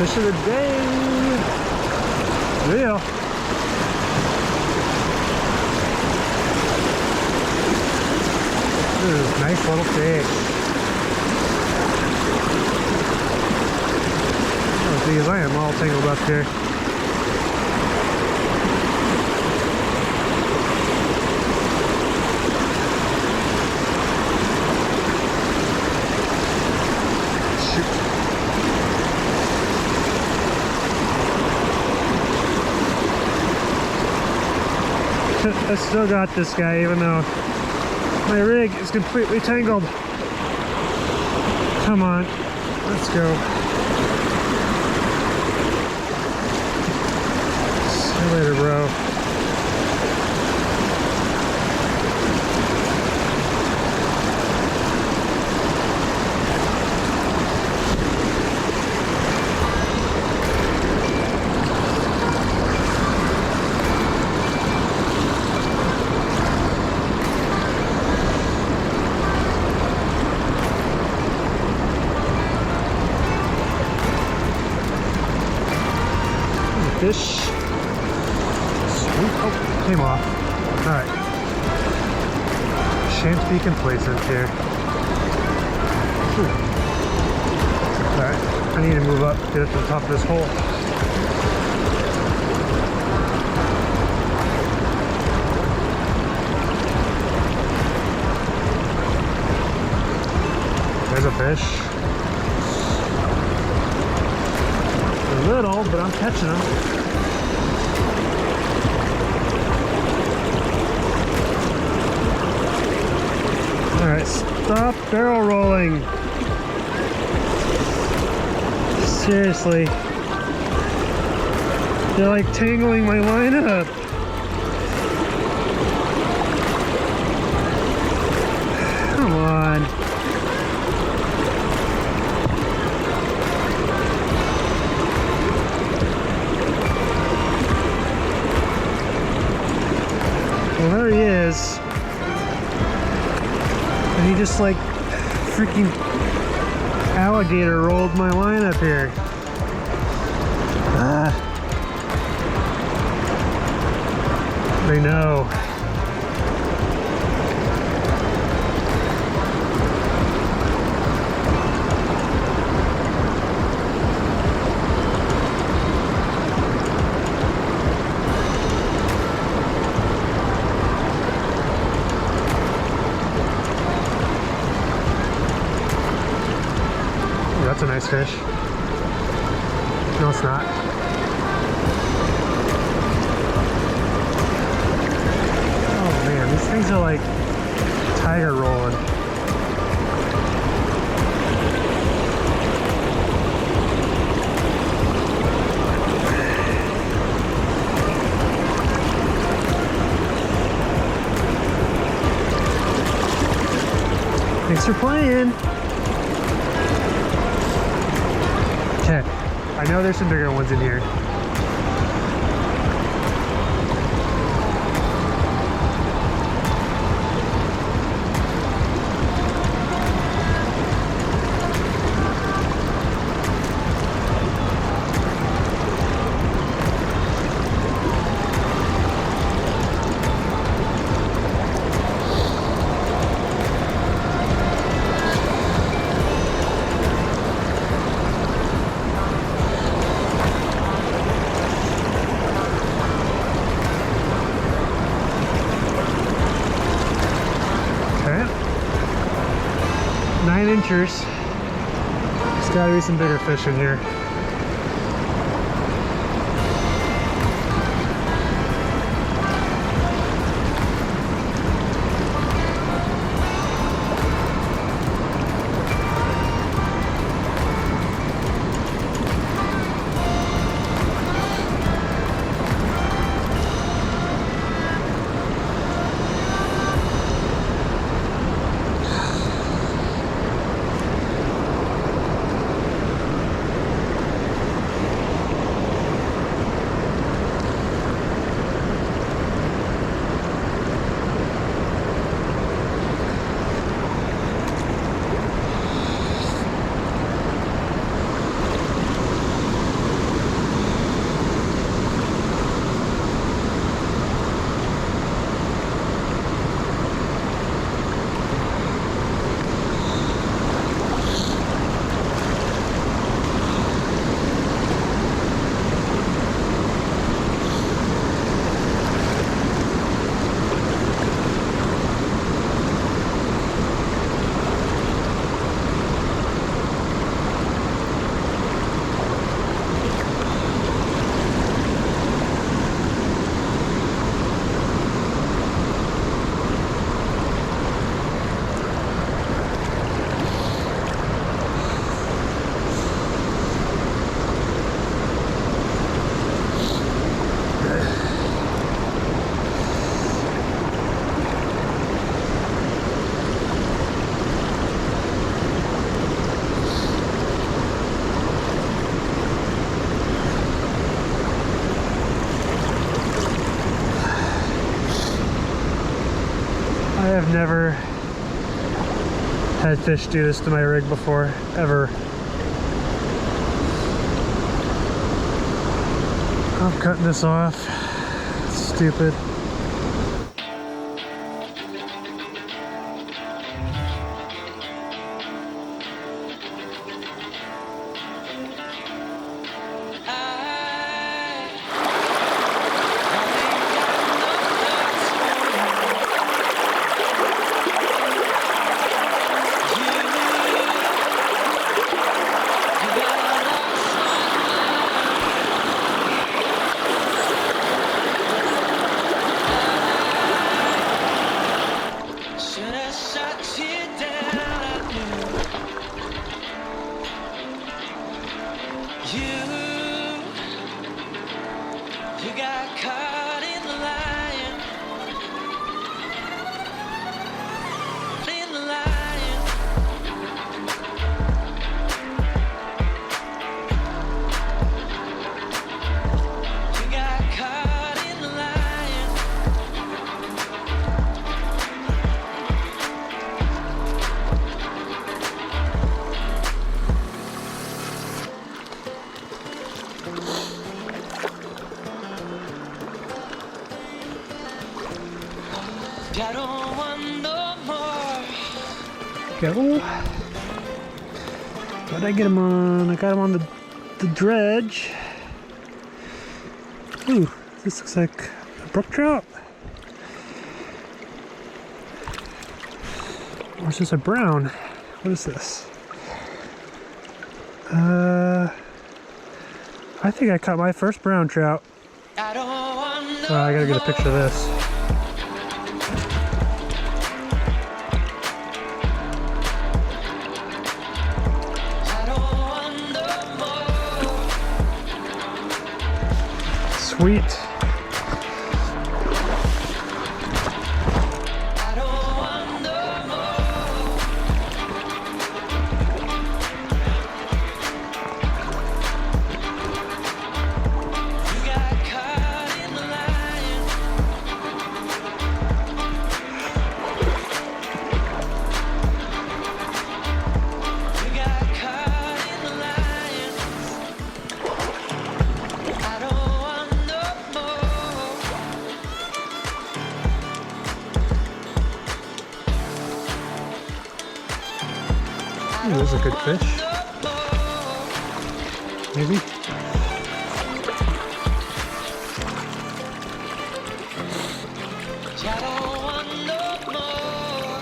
Fish of the day. Yeah. Ooh, nice little fish. Oh geez, I am all tangled up here. I still got this guy even though my rig is completely tangled. Come on, let's go. See you later, bro. Fish. Sweet. Oh, came off. Alright. Shan't be complacent here. Alright. I need to move up, get up to the top of this hole. There's a fish. Little, but I'm catching them. Alright, stop barrel rolling. Seriously. They're like tangling my line up. Come on. Well, there he is. And he just like freaking alligator rolled my line up here. They know. That's a nice fish. No, it's not. Oh man, these things are like tiger rolling. Thanks for playing. Okay, I know there's some bigger ones in here. There's gotta be some bigger fish in here. had fish do this to my rig before, ever. I'm cutting this off. It's stupid. You got caught in the lion. In the lion. You got caught in the lion. I don't want no more. Go. What did I get him on? I got him on the dredge. Ooh, this looks like a brook trout. Or is this a brown? What is this? I think I caught my first brown trout. I don't want no I gotta get a picture of this. Sweet. I don't want no more. You got caught in the lion. You got caught in the lion. I don't want no more. Ooh, there's a good fish. Maybe. I don't want no more.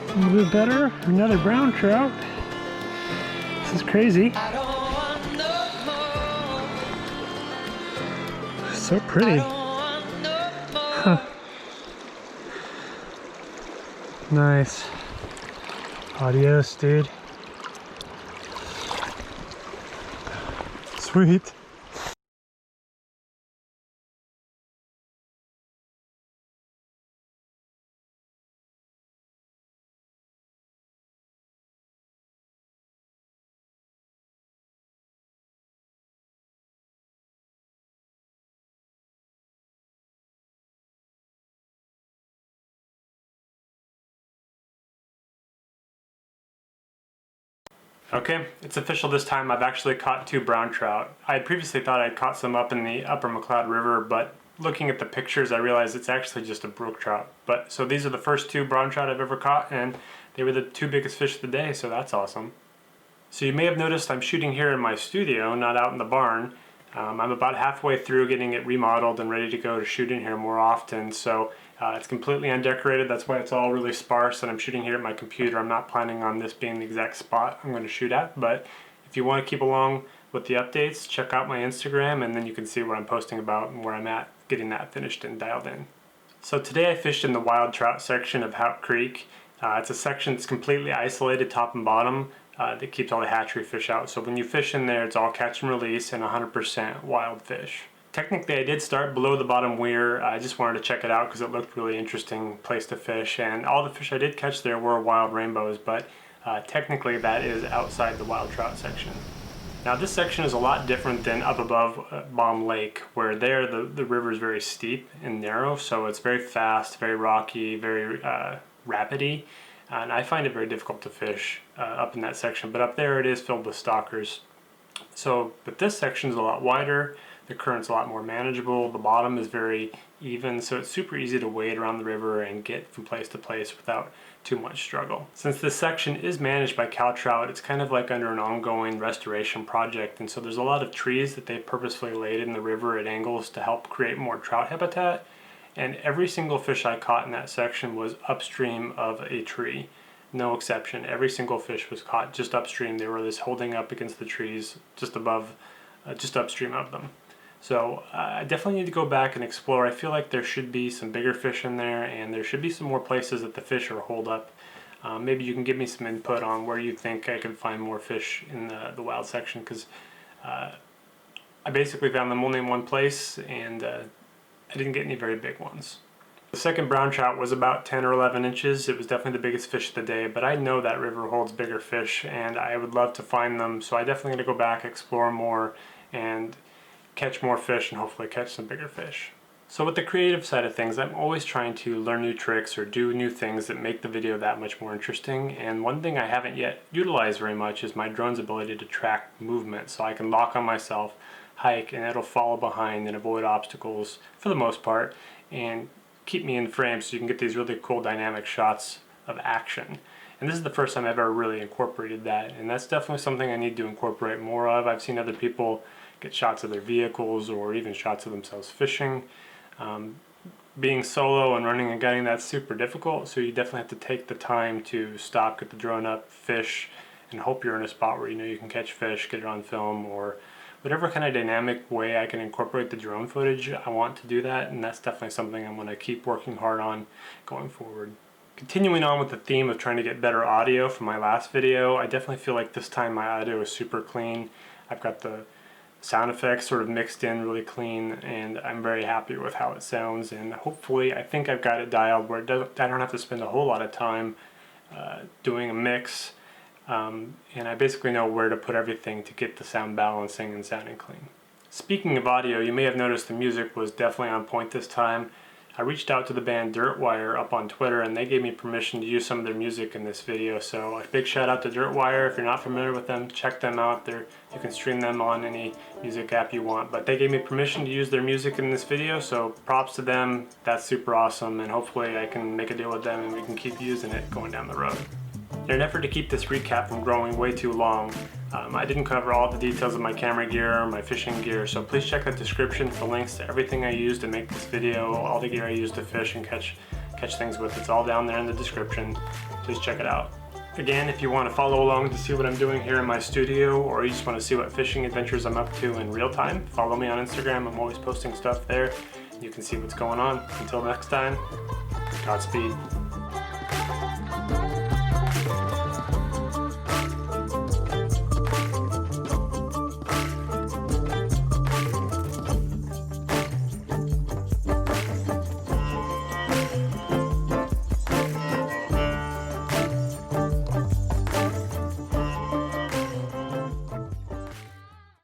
A little bit better. Another brown trout. This is crazy. I don't want no more. So I pretty. don't want no more. Huh. Nice. Adios, dude. Sweet. Okay, it's official this time. I've actually caught 2 brown trout. I had previously thought I'd caught some up in the upper McLeod River, but looking at the pictures I realized it's actually just a brook trout. But so these are the first 2 brown trout I've ever caught, and they were the 2 biggest fish of the day, so that's awesome. So you may have noticed I'm shooting here in my studio, not out in the barn. I'm about halfway through getting it remodeled and ready to go to shoot in here more often, so it's completely undecorated. That's why it's all really sparse, and I'm shooting here at my computer. I'm not planning on this being the exact spot I'm going to shoot at, but if you want to keep along with the updates, check out my Instagram, and then you can see what I'm posting about and where I'm at getting that finished and dialed in. So today I fished in the wild trout section of Hout Creek. It's a section that's completely isolated top and bottom that keeps all the hatchery fish out. So when you fish in there, it's all catch and release and 100% wild fish. Technically, I did start below the bottom weir. I just wanted to check it out because it looked really interesting place to fish, and all the fish I did catch there were wild rainbows, but technically that is outside the wild trout section. Now this section is a lot different than up above Baum Lake, where there the river is very steep and narrow, so it's very fast, very rocky, very rapidy, and I find it very difficult to fish up in that section, but up there it is filled with stalkers. So, but this section is a lot wider, the current's a lot more manageable, the bottom is very even, so it's super easy to wade around the river and get from place to place without too much struggle. Since this section is managed by Cal Trout, it's kind of like under an ongoing restoration project, and so there's a lot of trees that they purposefully laid in the river at angles to help create more trout habitat, and every single fish I caught in that section was upstream of a tree. No exception. Every single fish was caught just upstream. They were just holding up against the trees just above, just upstream of them. So I definitely need to go back and explore. I feel like there should be some bigger fish in there, and there should be some more places that the fish are holed up. Maybe you can give me some input on where you think I could find more fish in the wild section, because I basically found them only in one place, and I didn't get any very big ones. The second brown trout was about 10 or 11 inches. It was definitely the biggest fish of the day, but I know that river holds bigger fish, and I would love to find them, so I definitely going to go back, explore more, and catch more fish, and hopefully catch some bigger fish. So with the creative side of things, I'm always trying to learn new tricks or do new things that make the video that much more interesting, and one thing I haven't yet utilized very much is my drone's ability to track movement, so I can lock on myself, hike, and it'll follow behind and avoid obstacles for the most part, and keep me in frame so you can get these really cool dynamic shots of action. And this is the first time I've ever really incorporated that, and that's definitely something I need to incorporate more of. I've seen other people get shots of their vehicles or even shots of themselves fishing. Being solo and running and gunning, that's super difficult, so you definitely have to take the time to stop, get the drone up, fish, and hope you're in a spot where you know you can catch fish, get it on film, or whatever kind of dynamic way I can incorporate the drone footage. I want to do that, and that's definitely something I'm going to keep working hard on going forward. Continuing on with the theme of trying to get better audio from my last video, I definitely feel like this time my audio is super clean. I've got the sound effects sort of mixed in really clean, and I'm very happy with how it sounds, and hopefully I think I've got it dialed where I don't have to spend a whole lot of time doing a mix, and I basically know where to put everything to get the sound balancing and sounding clean. Speaking of audio, you may have noticed the music was definitely on point this time. I reached out to the band Dirtwire up on Twitter, and they gave me permission to use some of their music in this video, so a big shout out to Dirtwire. If you're not familiar with them, check them out. You can stream them on any music app you want, but they gave me permission to use their music in this video, so props to them. That's super awesome, and hopefully I can make a deal with them and we can keep using it going down the road. In an effort to keep this recap from growing way too long, I didn't cover all the details of my camera gear or my fishing gear, so please check the description for links to everything I used to make this video, all the gear I used to fish and catch things with. It's all down there in the description. Please check it out. Again, if you want to follow along to see what I'm doing here in my studio, or you just want to see what fishing adventures I'm up to in real time, follow me on Instagram. I'm always posting stuff there. You can see what's going on. Until next time, Godspeed.